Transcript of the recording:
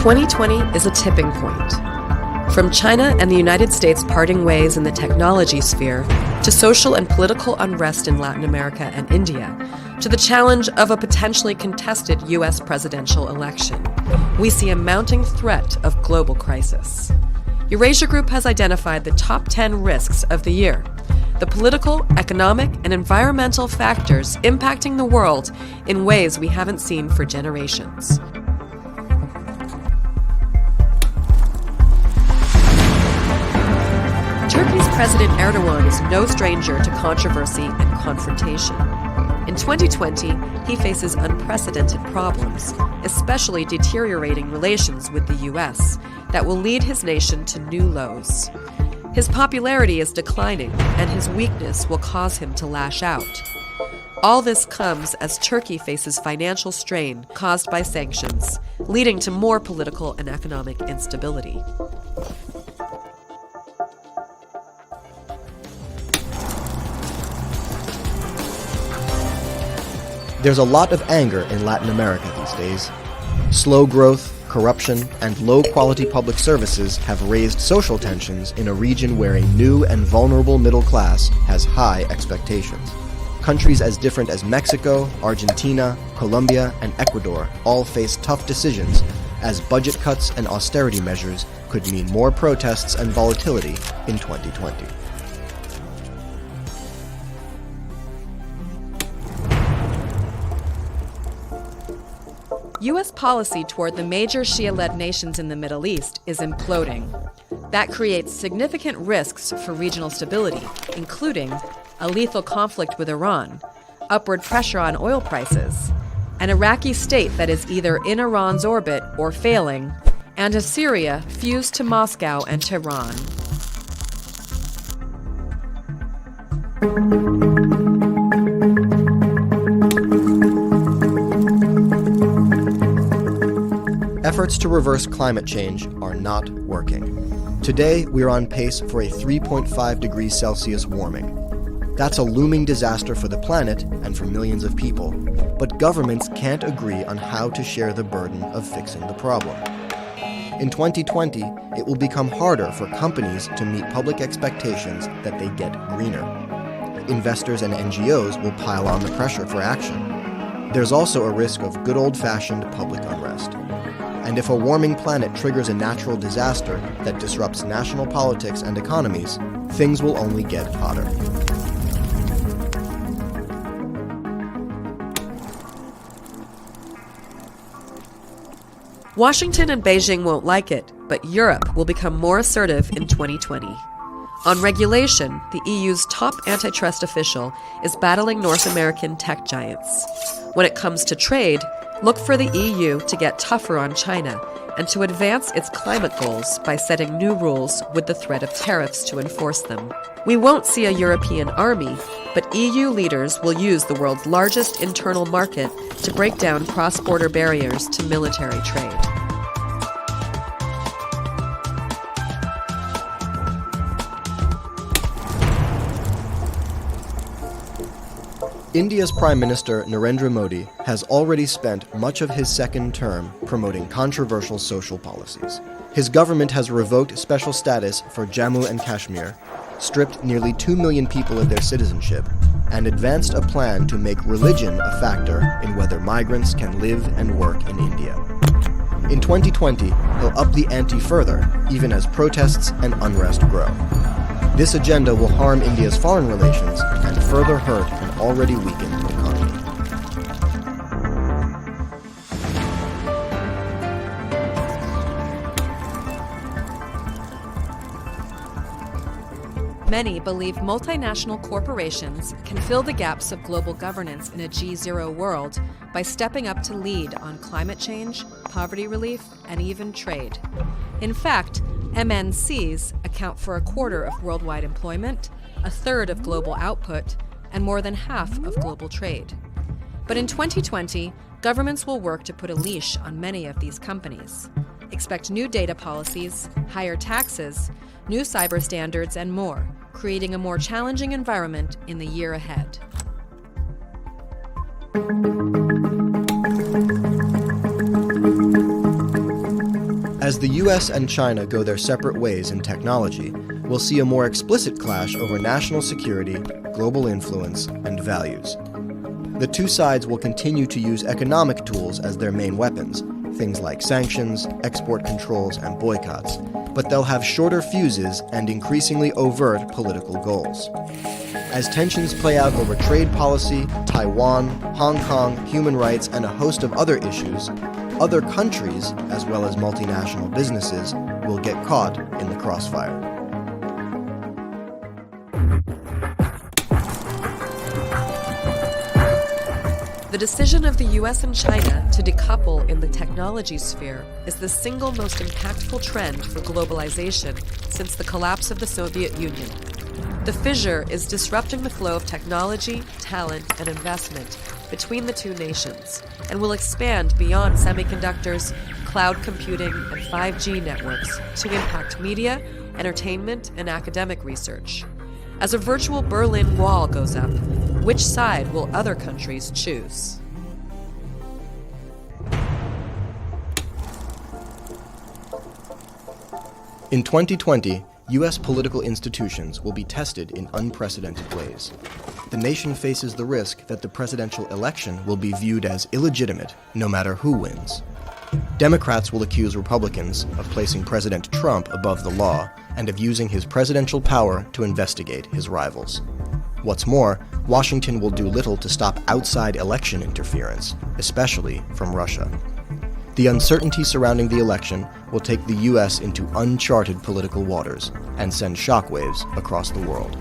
2020 is a tipping point. From China and the United States parting ways in the technology sphere, to social and political unrest in Latin America and India, to the challenge of a potentially contested U.S. presidential election, we see a mounting threat of global crisis. EurasiaGroup has identified the top 10 risks of the year, the political, economic, and environmental factors impacting the world in ways we haven't seen for generations. Turkey's President Erdogan is no stranger to controversy and confrontation. In 2020, he faces unprecedented problems, especially deteriorating relations with the U.S., that will lead his nation to new lows. His popularity is declining, and his weakness will cause him to lash out. All this comes as Turkey faces financial strain caused by sanctions, leading to more political and economic instability. There's a lot of anger in Latin America these days. Slow growth, corruption, and low-quality public services have raised social tensions in a region where a new and vulnerable middle class has high expectations. Countries as different as Mexico, Argentina, Colombia, and Ecuador all face tough decisions, as budget cuts and austerity measures could mean more protests and volatility in 2020. U.S. policy toward the major Shia-led nations in the Middle East is imploding. That creates significant risks for regional stability, including a lethal conflict with Iran, upward pressure on oil prices, an Iraqi state that is either in Iran's orbit or failing, and a Syria fused to Moscow and Tehran. Efforts to reverse climate change are not working. Today, we are on pace for a 3.5 degrees Celsius warming. That's a looming disaster for the planet and for millions of people, but governments can't agree on how to share the burden of fixing the problem. In 2020, it will become harder for companies to meet public expectations that they get greener. Investors and NGOs will pile on the pressure for action. There's also a risk of good old-fashioned public unrest. And if a warming planet triggers a natural disaster that disrupts national politics and economies, things will only get hotter. Washington and Beijing won't like it, but Europe will become more assertive in 2020. On regulation, the EU's top antitrust official is battling North American tech giants. When it comes to trade, look for the EU to get tougher on China and to advance its climate goals by setting new rules with the threat of tariffs to enforce them. We won't see a European army, but EU leaders will use the world's largest internal market to break down cross-border barriers to military trade. India's Prime Minister Narendra Modi has already spent much of his second term promoting controversial social policies. His government has revoked special status for Jammu and Kashmir, stripped nearly 2 million people of their citizenship, and advanced a plan to make religion a factor in whether migrants can live and work in India. In 2020, he'll up the ante further, even as protests and unrest grow. This agenda will harm India's foreign relations and further hurt an already weakened economy. Many believe multinational corporations can fill the gaps of global governance in a G0 world by stepping up to lead on climate change, poverty relief, and even trade. In fact, MNCs account for a quarter of worldwide employment, a third of global output, and more than half of global trade. But in 2020, governments will work to put a leash on many of these companies. Expect new data policies, higher taxes, new cyber standards, and more, creating a more challenging environment in the year ahead. As the US and China go their separate ways in technology, we'll see a more explicit clash over national security, global influence, and values. The two sides will continue to use economic tools as their main weapons, things like sanctions, export controls, and boycotts, but they'll have shorter fuses and increasingly overt political goals. As tensions play out over trade policy, Taiwan, Hong Kong, human rights, and a host of other issues, other countries, as well as multinational businesses, will get caught in the crossfire. The decision of the US and China to decouple in the technology sphere is the single most impactful trend for globalization since the collapse of the Soviet Union. The fissure is disrupting the flow of technology, talent, and investment between the two nations and will expand beyond semiconductors, cloud computing, and 5G networks to impact media, entertainment, and academic research. As a virtual Berlin Wall goes up, which side will other countries choose? In 2020, U.S. political institutions will be tested in unprecedented ways. The nation faces the risk that the presidential election will be viewed as illegitimate, no matter who wins. Democrats will accuse Republicans of placing President Trump above the law and of using his presidential power to investigate his rivals. What's more, Washington will do little to stop outside election interference, especially from Russia. The uncertainty surrounding the election will take the U.S. into uncharted political waters and send shockwaves across the world.